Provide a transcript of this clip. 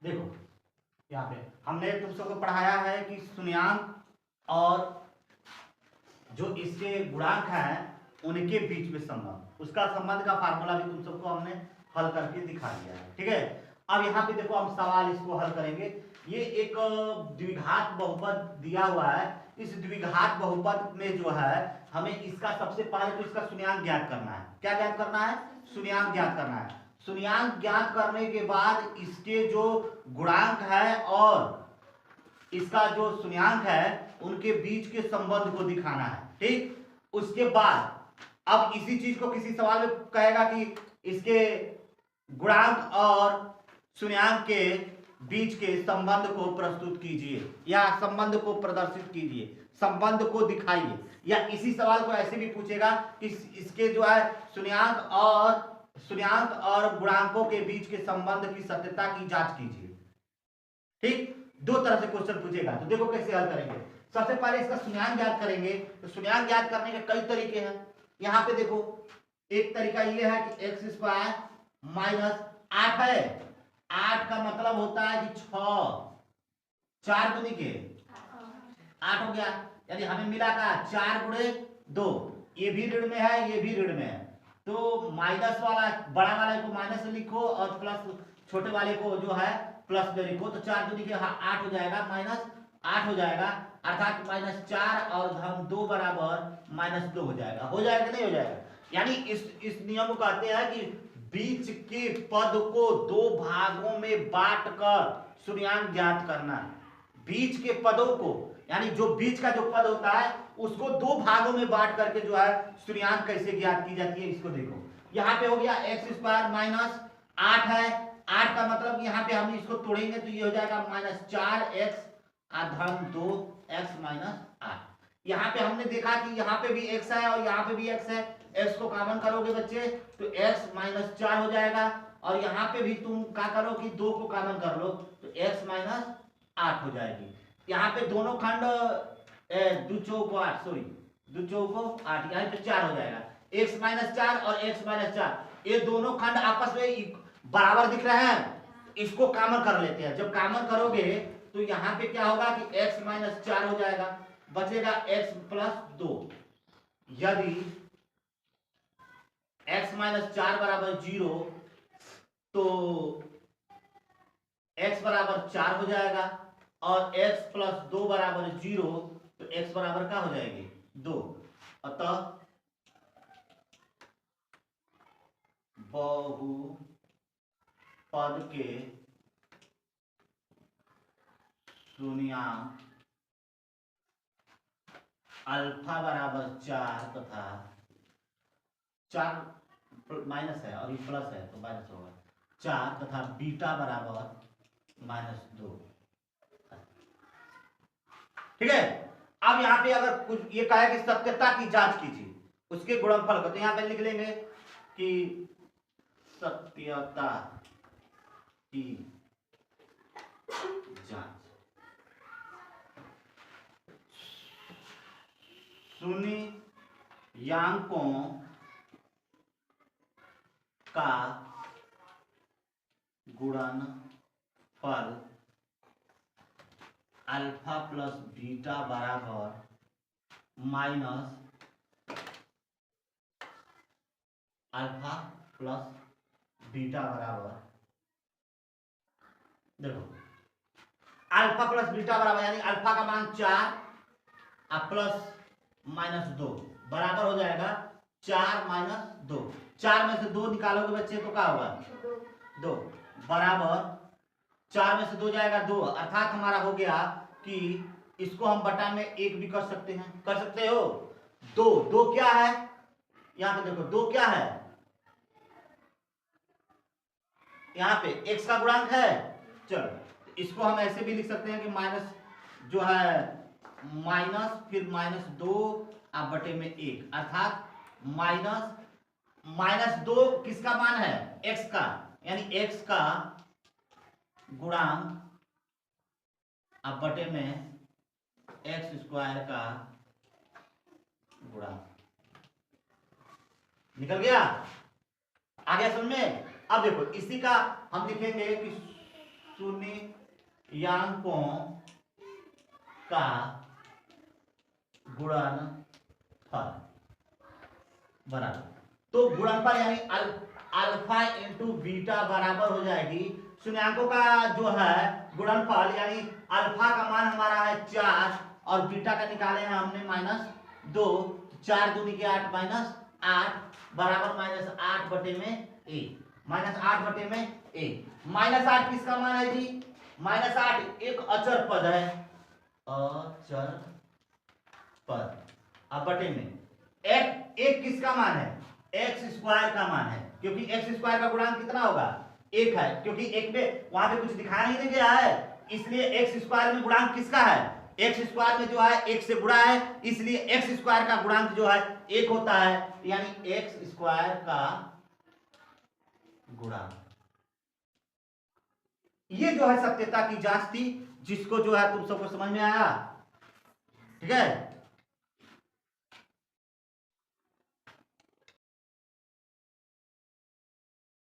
देखो यहाँ पे हमने तुम सबको पढ़ाया है कि शून्याङ्क और जो इसके गुणांक हैं उनके बीच में संबंध, उसका संबंध का फार्मूला भी तुम सबको हमने हल करके दिखा दिया है। ठीक है, अब यहाँ पे देखो हम सवाल इसको हल करेंगे। ये एक द्विघात बहुपद दिया हुआ है। इस द्विघात बहुपद में जो है हमें इसका सबसे पहले तो इसका शून्याङ्क ज्ञात करना है। क्या ज्ञात करना है? शून्याङ्क ज्ञात करना है। शून्याङ्क ज्ञात करने के बाद इसके जो गुणांक है और इसका जो शून्याङ्क है उनके बीच के संबंध को दिखाना है। ठीक, उसके बाद अब इसी चीज को किसी सवाल में कहेगा कि इसके गुणांक और शून्याङ्क के बीच के संबंध को प्रस्तुत कीजिए या संबंध को प्रदर्शित कीजिए, संबंध को दिखाइए। या इसी सवाल को ऐसे भी पूछेगा कि इसके जो है शून्याङ्क और गुणांकों के बीच के संबंध की सत्यता की जांच कीजिए। ठीक, दो तरह से क्वेश्चन पूछेगा। तो देखो कैसे हल करेंगे। सबसे पहले इसका शून्याङ्क ज्ञात करेंगे। तो शून्याङ्क ज्ञात करने के कई तरीके हैं। यहाँ पे देखो एक तरीका ये है कि एक्स स्क्वायर माइनस 8 है। 8 का मतलब होता है कि 6, 4 गुनी के 8 हो गया, यानी हमें मिला का 4 गुणे 2। ये भी ऋण में है, ये भी ऋण में है। तो माइनस वाला बड़ा वाले को माइनस लिखो और प्लस छोटे वाले को जो है प्लस में लिखो। तो 4 दूनी के 8 हो जाएगा, माइनस 8 हो जाएगा, अर्थात -4 और धन 2 बराबर -2 हो जाएगा। हो जाएगा नहीं हो जाएगा? यानी इस नियम को कहते हैं कि बीच के पद को दो भागों में बांटकर शून्याङ्क ज्ञात करना। बीच के पदों को, यानी जो बीच का जो पद होता है उसको दो भागों में बांट करके जो है शून्याङ्क कैसे ज्ञात की जाती है इसको देखो। यहाँ पे हो गया एक्स स्क्वायर माइनस 8 है। 8 का मतलब यहाँ पे हम इसको तोड़ेंगे तो ये हो जाएगा -4x धन 2x माइनस 8। यहाँ पे हमने देखा कि यहाँ पे भी x है और यहाँ पे भी x है। x को कॉमन करोगे बच्चे तो x -4 हो जाएगा और यहाँ पे भी तुम क्या करो कि 2 को कॉमन कर लो तो x -8 हो जाएगी। यहाँ पे दोनों खंड 2 चौको 8, सॉरी 2 चौको 8, यहाँ पे 4 हो जाएगा। x -4 और x -4 ये दोनों खंड आपस में बराबर दिख रहे हैं, इसको कॉमन कर लेते हैं। जब कॉमन करोगे तो यहाँ पे क्या होगा कि x -4 हो जाएगा, बचेगा x + 2। यदि x -4 बराबर 0 तो x बराबर 4 हो जाएगा और x + 2 बराबर 0 तो x बराबर क्या हो जाएगी 2। अतः बहुपद के शून्याङ्क अल्फा बराबर 4 तथा 4 माइनस है और ये प्लस है तो माइनस होगा 4 तथा बीटा बराबर -2। ठीक है, अब यहाँ पे अगर कुछ ये कहा कि सत्यता की जांच कीजिए उसके गुणनफल को, तो यहाँ पे लिख लेंगे कि सत्यता की जांच शून्याङ्कों का गुणनफल अल्फा प्लस बीटा बराबर माइनस अल्फा प्लस बीटा बराबर, देखो अल्फा प्लस बीटा बराबर यानी अल्फा का मान 4 और प्लस -2 बराबर हो जाएगा 4 - 2। 4 में से 2 निकालोगे बच्चे तो क्या होगा 2 बराबर 4 में से 2 जाएगा 2, अर्थात हमारा हो गया कि इसको हम बटा में 1 भी कर सकते हैं। कर सकते हो 2 क्या है, यहाँ पे देखो 2 क्या है, यहाँ पे x का गुणांक है। चलो इसको हम ऐसे भी लिख सकते हैं कि माइनस जो है माइनस फिर -2 आप बटे में 1, अर्थात -2 किसका मान है x का, यानी x का गुणांक आप बटे में x² का गुणांक। निकल गया, आ गया समझ में। अब देखो इसी का हम लिखेंगे कि शून्यांकों का गुणनफल बराबर, तो गुणनफल यानी अल्फा इंटू बीटा बराबर हो जाएगी शून्यांकों का जो है गुणनफल, यानी अल्फा का मान हमारा है 4 और बीटा का निकाले हैं हमने -2, 4 दूनी के 8 -8 बराबर -8 बटे में ए, -8 बटे में ए। -8 किसका मान है जी? -8 एक अचर पद है, अचर पद। अब बटे में एक किसका मान है? एक्स स्क्वायर का मान है, क्योंकि एक्स स्क्वायर का गुणांक कितना होगा? 1 है, क्योंकि एक में वहां पे कुछ दिखाया नहीं गया है, इसलिए एक्स स्क्वायर में गुणांक किसका है? एक्स स्क्वायर में जो है 1 से गुणा है, इसलिए एक्स स्क्वायर का गुणांक जो है 1 होता है, यानी एक्स स्क्वायर का गुणांक। ये जो है सत्यता की जांच थी, जिसको जो है तुम सबको समझ में आया, ठीक है।